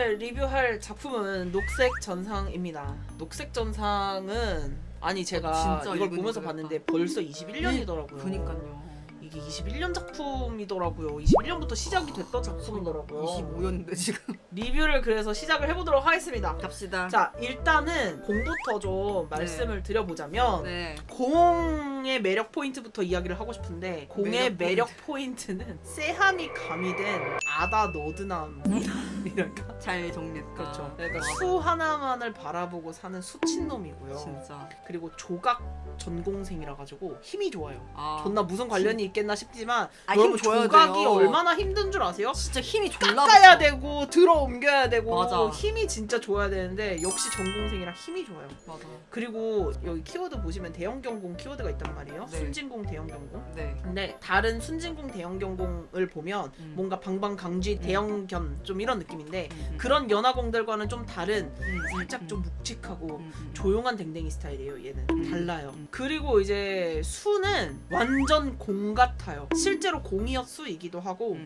오늘 리뷰할 작품은 녹색 전상입니다. 녹색 전상은 아니 제가 이걸 보면서 봤는데 벌써 21년이더라고요. 그니까요. 이게 21년 작품이더라고요. 21년부터 시작이 됐던 작품이더라고요. 25년인데 지금. 리뷰를 그래서 시작을 해보도록 하겠습니다. 갑시다. 자, 일단은 공부터 좀 말씀을 드려보자면 네. 공의 매력 포인트부터 이야기를 하고 싶은데 공의 매력 포인트는 쎄함이 가미된 아다 너드남이랄까? 잘 정리했다. 그렇죠. 그러니까 수 하나만을 바라보고 사는 수친놈이고요. 진짜. 그리고 조각 전공생이라 가지고 힘이 좋아요. 존나 무슨 관련이 있겠나 싶지만 힘 줘야 조각이 돼요. 얼마나 힘든 줄 아세요? 진짜 힘이 졸라 깎아야 되고 들어 옮겨야 되고 맞아. 힘이 진짜 좋아야 되는데 역시 전공생이라 힘이 좋아요. 맞아. 그리고 여기 키워드 보시면 대형경공 키워드가 있단 말이에요. 네. 순진공, 대형경공. 네. 근데 다른 순진공, 대형경공을 보면 뭔가 방방강쥐, 대형견 좀 이런 느낌인데 그런 연화공들과는 좀 다른 살짝 좀 묵직하고 조용한 댕댕이 스타일이에요. 얘는 달라요. 그리고 이제 수는 완전 공 같아요. 실제로 공이었 수이기도 하고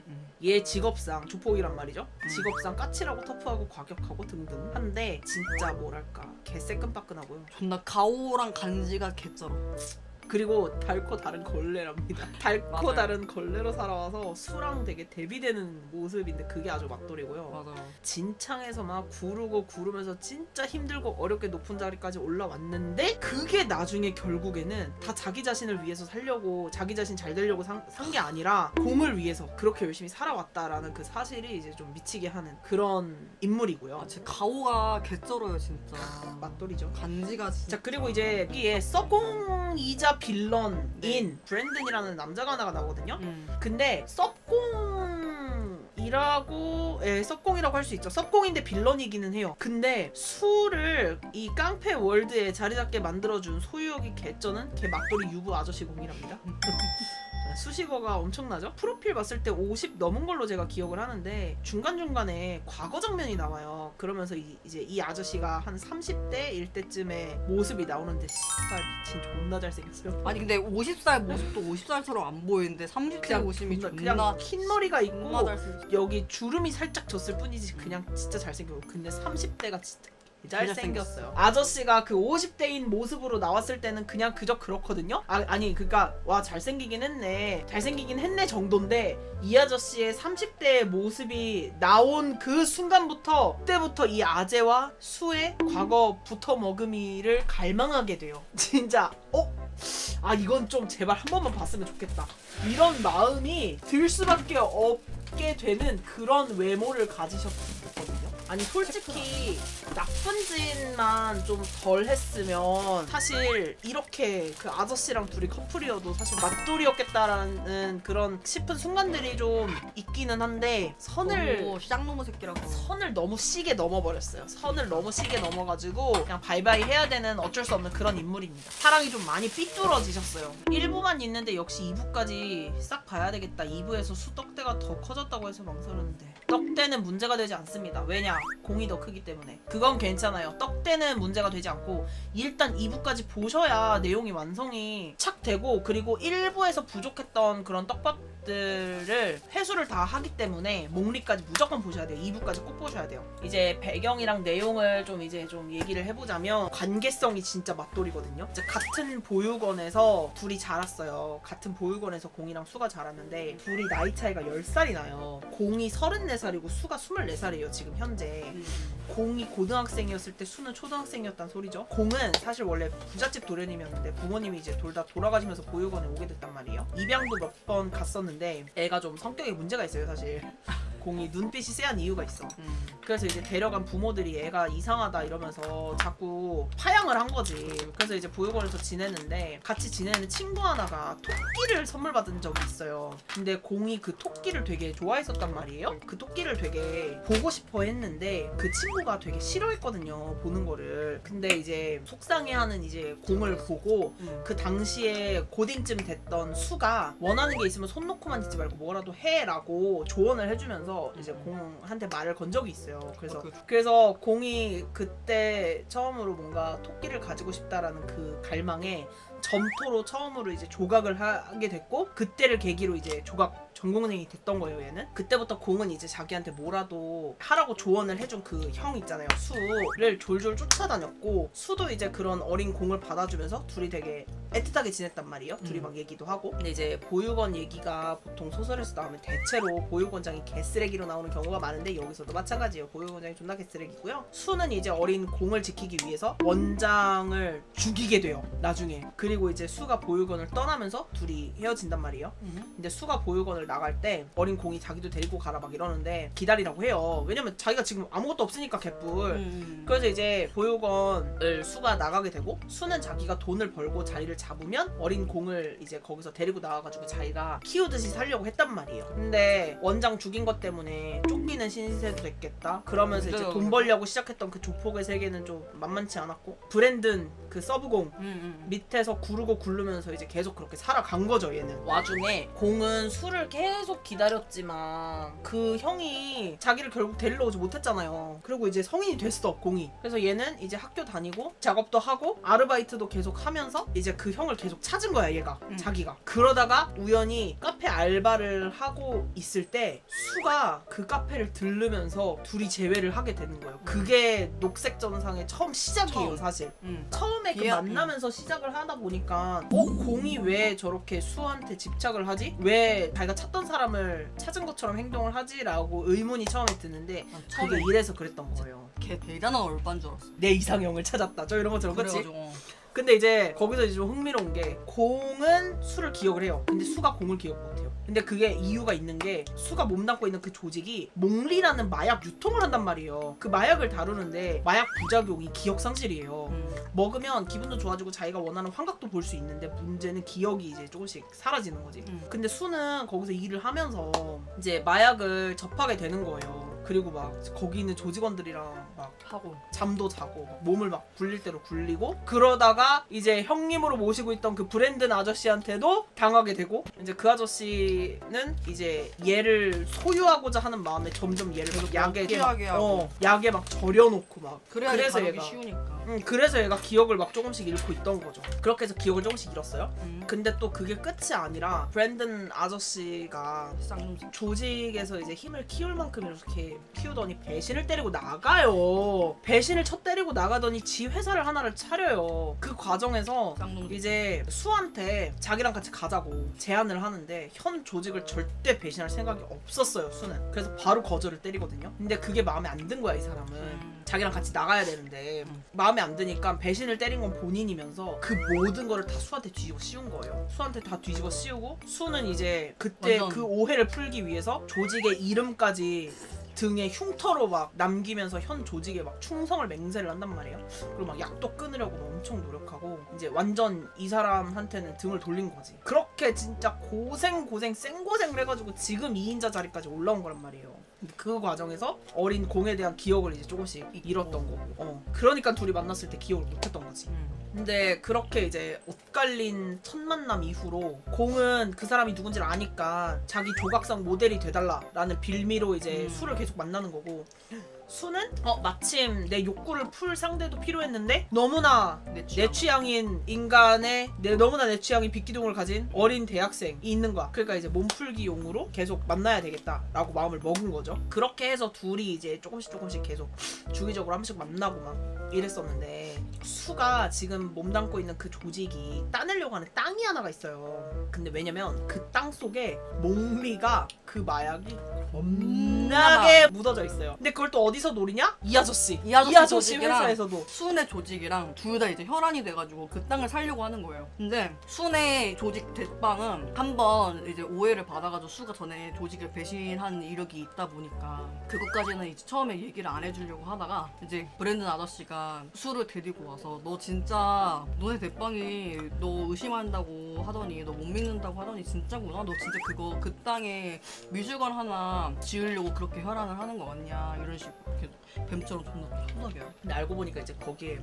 얘 직업상 조폭이란 말이죠. 직업상 까칠하고 터프하고 과격하고 등등 한데 진짜 뭐랄까 개새끈빠끈하고요. 존나 가오랑 간지가 개쩔어. 그리고 달코 다른 걸레랍니다. 달코 맞아요. 다른 걸레로 살아와서 수랑 되게 대비되는 모습인데 그게 아주 맛돌이고요. 맞아. 진창에서 막 구르고 구르면서 진짜 힘들고 어렵게 높은 자리까지 올라왔는데 그게 나중에 결국에는 다 자기 자신을 위해서 살려고 자기 자신 잘 되려고 산 게 아니라 공을 위해서 그렇게 열심히 살아왔다라는 그 사실이 이제 좀 미치게 하는 그런 인물이고요. 제 가오가 개쩔어요 진짜. 맛돌이죠. 간지가 진짜. 자, 그리고 이제 여기에 서공이자 빌런인 브랜든이라는 남자가 하나가 나오거든요. 근데 섭공이라고 섭공이라고 할 수 있죠. 섭공인데 빌런이기는 해요. 근데 수를 이 깡패 월드에 자리 잡게 만들어준 소유욕이 개쩌는 개 막돌이 유부 아저씨 공이랍니다. 수식어가 엄청나죠? 프로필 봤을 때 50 넘은 걸로 제가 기억을 하는데 중간중간에 과거 장면이 나와요. 그러면서 이제 이 아저씨가 한 30대일 때쯤에 모습이 나오는데 씨발 미친 존나 잘생겼어요. 아니 근데 50살 모습도 50살처럼 안 보이는데 30대 모습이 그냥 흰 머리가 있고 잘생겼어. 여기 주름이 살짝 졌을 뿐이지 그냥 진짜 잘생겼고 근데 30대가 진짜 잘생겼어요. 아저씨가 그 50대인 모습으로 나왔을 때는 그냥 그저 그렇거든요. 아니 그니까 와 잘생기긴 했네 정도인데 이 아저씨의 30대의 모습이 나온 그 순간부터 그때부터 이 아재와 수의 과거 붙어먹음이를 갈망하게 돼요. 진짜 이건 좀 제발 한 번만 봤으면 좋겠다 이런 마음이 들 수밖에 없게 되는 그런 외모를 가지셨거든요. 아니 솔직히 나쁜 짓만 좀 덜 했으면 사실 이렇게 그 아저씨랑 둘이 커플이어도 사실 맛돌이었겠다라는 그런 싶은 순간들이 좀 있기는 한데 선을 쌍놈의 새끼라고 선을 너무 시게 넘어버렸어요. 선을 너무 시게 넘어가지고 그냥 바이바이 해야 되는 어쩔 수 없는 그런 인물입니다. 사랑이 좀 많이 삐뚤어지셨어요. 1부만 있는데 역시 2부까지 싹 봐야 되겠다. 2부에서 수떡대가 더 커졌다고 해서 망설였는데 떡대는 문제가 되지 않습니다. 왜냐? 공이 더 크기 때문에. 그건 괜찮아요. 떡대는 문제가 되지 않고 일단 2부까지 보셔야 내용이 완성이 착 되고 그리고 1부에서 부족했던 그런 떡밥들을 회수를 다 하기 때문에 몽리까지 무조건 보셔야 돼요. 2부까지 꼭 보셔야 돼요. 이제 배경이랑 내용을 좀 이제 좀 얘기를 해보자면 관계성이 진짜 맛돌이거든요. 이제 같은 보육원에서 둘이 자랐어요. 같은 보육원에서 공이랑 수가 자랐는데 둘이 나이 차이가 10살이 나요. 공이 34살이고 수가 24살이에요 지금 현재. 공이 고등학생이었을 때 수는 초등학생이었단 소리죠. 공은 사실 원래 부잣집 도련님이었는데 부모님이 이제 둘 다 돌아가시면서 보육원에 오게 됐단 말이에요. 입양도 몇 번 갔었는데 애가 좀 성격에 문제가 있어요 사실. 공이 눈빛이 쎄한 이유가 있어. 그래서 이제 데려간 부모들이 애가 이상하다 이러면서 자꾸 파양을 한 거지. 그래서 이제 보육원에서 지냈는데 같이 지내는 친구 하나가 토끼를 선물 받은 적이 있어요. 근데 공이 그 토끼를 되게 좋아했었단 말이에요. 그 토끼를 되게 보고 싶어 했는데 그 친구가 되게 싫어했거든요 보는 거를. 근데 이제 속상해하는 이제 공을 보고 그 당시에 고딩쯤 됐던 수가 원하는 게 있으면 손 놓고만 있지 말고 뭐라도 해라고 조언을 해주면서 이제 공한테 말을 건 적이 있어요. 그래서 공이 그때 처음으로 뭔가 토끼를 가지고 싶다라는 그 갈망에 점토로 처음으로 이제 조각을 하게 됐고 그때를 계기로 이제 조각 전공생이 됐던 거예요 얘는. 그때부터 공은 이제 자기한테 뭐라도 하라고 조언을 해준 그 형 있잖아요, 수를 졸졸 쫓아다녔고, 수도 이제 그런 어린 공을 받아주면서 둘이 되게 애틋하게 지냈단 말이에요. 둘이 막 얘기도 하고. 근데 이제 보육원 얘기가 보통 소설에서 나오면 대체로 보육원장이 개쓰레기로 나오는 경우가 많은데 여기서도 마찬가지예요. 보육원장이 존나 개쓰레기고요. 수는 이제 어린 공을 지키기 위해서 원장을 죽이게 돼요 나중에. 그리고 이제 수가 보육원을 떠나면서 둘이 헤어진단 말이에요. 근데 수가 보육원을 나갈 때 어린 공이 자기도 데리고 가라 막 이러는데 기다리라고 해요. 왜냐면 자기가 지금 아무것도 없으니까 개뿔. 그래서 이제 보육원을 수가 나가게 되고, 수는 자기가 돈을 벌고 자리를 잡으면 어린 공을 이제 거기서 데리고 나와가지고 자기가 키우듯이 살려고 했단 말이에요. 근데 원장 죽인 것 때문에 쫓기는 신세도 됐겠다. 그러면서 이제 돈 벌려고 시작했던 그 조폭의 세계는 좀 만만치 않았고, 브랜든 그 서브공 밑에서 구르고 굴르면서 이제 계속 그렇게 살아간 거죠 얘는. 와중에 공은 수를 계속 기다렸지만 그 형이 자기를 결국 데리러 오지 못했잖아요. 그리고 이제 성인이 됐어 공이. 그래서 얘는 이제 학교 다니고 작업도 하고 아르바이트도 계속 하면서 이제 그 형을 계속 찾은 거야 얘가. 자기가. 그러다가 우연히 카페 알바를 하고 있을 때 수가 그 카페를 들르면서 둘이 재회를 하게 되는 거예요. 그게 녹색 전상의 처음 시작이에요 사실. 처음에 그 만나면서 시작을 하다 보니까 공이 왜 저렇게 수한테 집착을 하지? 왜 자기가 찾던 사람을 찾은 것처럼 행동을 하지? 라고 의문이 처음에 드는데 그게 이래서 그랬던 거예요. 걔 대단한 얼빠인 줄 알았어. 내 이상형을 찾았다. 저 이런 것처럼. 그치? 그래가지고. 근데 이제 거기서 이제 좀 흥미로운 게 공은 수를 기억을 해요. 근데 수가 공을 기억 못해요. 근데 그게 이유가 있는 게 수가 몸담고 있는 그 조직이 몽리라는 마약 유통을 한단 말이에요. 그 마약을 다루는데 마약 부작용이 기억 상실이에요. 먹으면 기분도 좋아지고 자기가 원하는 환각도 볼 수 있는데 문제는 기억이 이제 조금씩 사라지는 거지. 근데 수는 거기서 일을 하면서 이제 마약을 접하게 되는 거예요. 그리고 막 거기 있는 조직원들이랑 막 하고 잠도 자고 몸을 막 굴릴 대로 굴리고, 그러다가 이제 형님으로 모시고 있던 그 브랜든 아저씨한테도 당하게 되고, 이제 그 아저씨는 이제 얘를 소유하고자 하는 마음에 점점 얘를 약에 약에 막 절여놓고 막 그래서 얘가 쉬우니까. 그래서 얘가 기억을 막 조금씩 잃고 있던 거죠. 그렇게 해서 기억을 조금씩 잃었어요. 근데 또 그게 끝이 아니라 브랜든 아저씨가 조직에서 이제 힘을 키울 만큼 이렇게 키우더니 배신을 때리고 나가요. 배신을 쳐 때리고 나가더니 지 회사를 하나를 차려요. 그 과정에서 이제 수한테 자기랑 같이 가자고 제안을 하는데 현 조직을 절대 배신할 생각이 없었어요 수는. 그래서 바로 거절을 때리거든요. 근데 그게 마음에 안 든 거야 이 사람은. 자기랑 같이 나가야 되는데 마음에 안 드니까 배신을 때린 건 본인이면서 그 모든 거를 다 수한테 뒤집어 씌운 거예요. 수한테 다 뒤집어 씌우고, 수는 이제 그때 그 오해를 풀기 위해서 조직의 이름까지 등에 흉터로 막 남기면서 현 조직에 막 충성을 맹세를 한단 말이에요. 그리고 막 약도 끊으려고 엄청 노력하고 이제 완전 이 사람한테는 등을 돌린 거지. 그렇게 진짜 고생 생고생을 해가지고 지금 2인자 자리까지 올라온 거란 말이에요. 근데 그 과정에서 어린 공에 대한 기억을 이제 조금씩 잃었던 거고, 그러니까 둘이 만났을 때 기억을 못했던 거지. 근데 그렇게 이제 엇갈린 첫 만남 이후로 공은 그 사람이 누군지를 아니까 자기 조각상 모델이 돼달라라는 빌미로 이제 수를 계속 만나는 거고, 수는 마침 내 욕구를 풀 상대도 필요했는데 너무나 내 취향인 인간의 너무나 내 취향인 빅기둥을 가진 어린 대학생이 있는 거야. 그러니까 이제 몸풀기용으로 계속 만나야 되겠다라고 마음을 먹은 거죠. 그렇게 해서 둘이 이제 조금씩 계속 주기적으로 한 번씩 만나고 막 이랬었는데, 수가 지금 몸담고 있는 그 조직이 따내려고 하는 땅이 하나가 있어요. 근데 왜냐면 그 땅 속에 몽리가 그 마약이 겁나게 묻어져 있어요. 근데 그걸 또 어디서 노리냐? 이 아저씨 회사에서도 순의 조직이랑 둘 다 이제 혈안이 돼가지고 그 땅을 살려고 하는 거예요. 근데 순의 조직 대빵은 한번 이제 오해를 받아가지고 수가 전에 조직을 배신한 이력이 있다 보니까 그것까지는 이제 처음에 얘기를 안 해주려고 하다가 이제 브랜든 아저씨가 수를 데리고 와서 너 진짜 너네 대빵이 너 의심한다고 하더니 너 못 믿는다고 하더니 진짜구나. 너 진짜 그 땅에 미술관 하나 지으려고 그렇게 혈안을 하는 거 같냐 이런 식으로 이렇게 뱀처럼 존나 토닥여요. 근데 알고 보니까 이제 거기에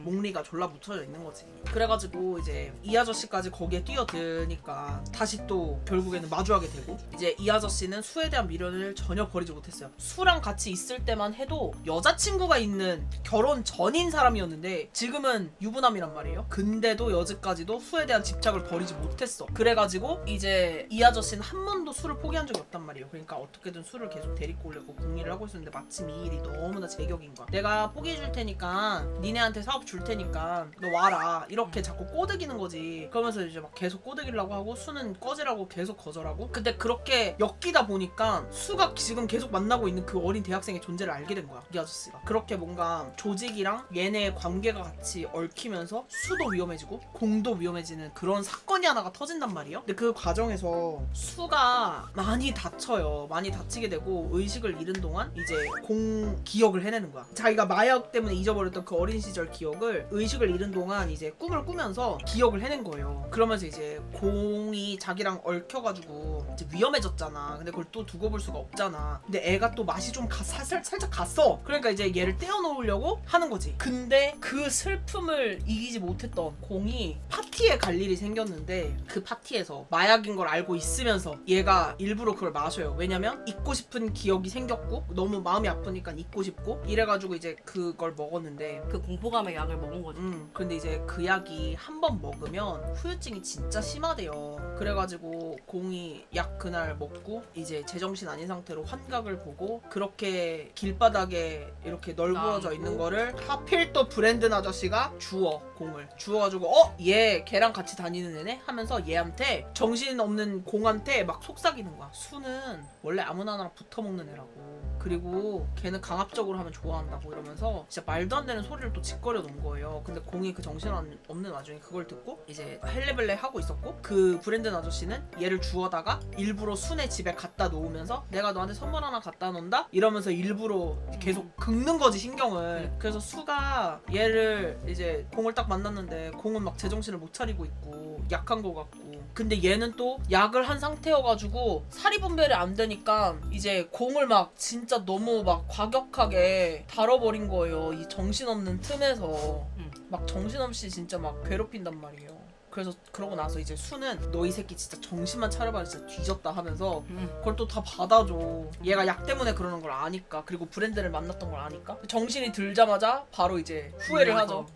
몽리가 졸라 묻혀져 있는 거지. 그래가지고 이제 이 아저씨까지 거기에 뛰어드니까 다시 또 결국에는 마주하게 되고, 이제 이 아저씨는 수에 대한 미련을 전혀 버리지 못했어요. 수랑 같이 있을 때만 해도 여자친구가 있는 결혼 전인 사람이었는데 지금은 유부남 사람이란 말이에요. 근데도 여지까지도 수에 대한 집착을 버리지 못했어. 그래가지고 이제 이 아저씨는 한 번도 술을 포기한 적이 없단 말이에요. 그러니까 어떻게든 술을 계속 데리고 오려고 궁리를 하고 있었는데 마침 이 일이 너무나 제격인 거야. 내가 포기해 줄 테니까 니네한테 사업 줄 테니까 너 와라 이렇게 자꾸 꼬드기는 거지. 그러면서 이제 막 계속 꼬드기려고 하고 수는 꺼지라고 계속 거절하고. 근데 그렇게 엮이다 보니까 수가 지금 계속 만나고 있는 그 어린 대학생의 존재를 알게 된 거야, 이 아저씨가. 그렇게 뭔가 조직이랑 얘네의 관계가 같이 얽히면서 수도 위험해지고 공도 위험해지는 그런 사건이 하나가 터진단 말이에요. 근데 그 과정에서 수가 많이 다쳐요. 많이 다치게 되고 의식을 잃은 동안 이제 공 기억을 해내는 거야. 자기가 마약 때문에 잊어버렸던 그 어린 시절 기억을 의식을 잃은 동안 이제 꿈을 꾸면서 기억을 해낸 거예요. 그러면서 이제 공이 자기랑 얽혀가지고 이제 위험해졌잖아. 근데 그걸 또 두고 볼 수가 없잖아. 근데 애가 또 맛이 좀 살짝 갔어. 그러니까 이제 얘를 떼어놓으려고 하는 거지. 근데 그 슬픔을 이기지 못했던 공이 파티에 갈 일이 생겼는데 그 파티에서 마약인 걸 알고 있으면서 얘가 일부러 그걸 마셔요. 왜냐면 잊고 싶은 기억이 생겼고 너무 마음이 아프니까 잊고 싶고 이래가지고 이제 그걸 먹었는데 그 공포감의 약을 먹은 거지. 근데 이제 그 약이 한 번 먹으면 후유증이 진짜 심하대요. 그래가지고 공이 약 그날 먹고 이제 제정신 아닌 상태로 환각을 보고 그렇게 길바닥에 이렇게 널브러져 있는 거를 하필 또 브랜든 아저씨가 주워. 공을 주워가지고 얘 걔랑 같이 다니는 애네? 하면서 얘한테 정신없는 공한테 막 속삭이는 거야. 수는 원래 아무나 하나랑 붙어먹는 애라고. 그리고 걔는 강압적으로 하면 좋아한다고 이러면서 진짜 말도 안 되는 소리를 또 짓거려 놓은 거예요. 근데 공이 그 정신없는 와중에 그걸 듣고 이제 헬레벨레 하고 있었고 그 브랜든 아저씨는 얘를 주워다가 일부러 순의 집에 갖다 놓으면서 내가 너한테 선물 하나 갖다 놓는다? 이러면서 일부러 계속 긁는 거지 신경을. 그래서 수가 얘를 이제 공을 딱 만났는데 공은 막 제정신을 못 차리고 있고 약한 거 같고 근데 얘는 또 약을 한 상태여가지고 살이 분별이 안 되니까 이제 공을 막 진짜 너무 막 과격하게 다뤄버린 거예요. 이 정신없는 틈에서 막 정신없이 진짜 막 괴롭힌단 말이에요. 그래서 그러고 나서 이제 수는 너 이 새끼 진짜 정신만 차려봐 진짜 뒤졌다 하면서 그걸 또 다 받아줘. 얘가 약 때문에 그러는 걸 아니까. 그리고 브랜드를 만났던 걸 아니까. 정신이 들자마자 바로 이제 후회를 하죠.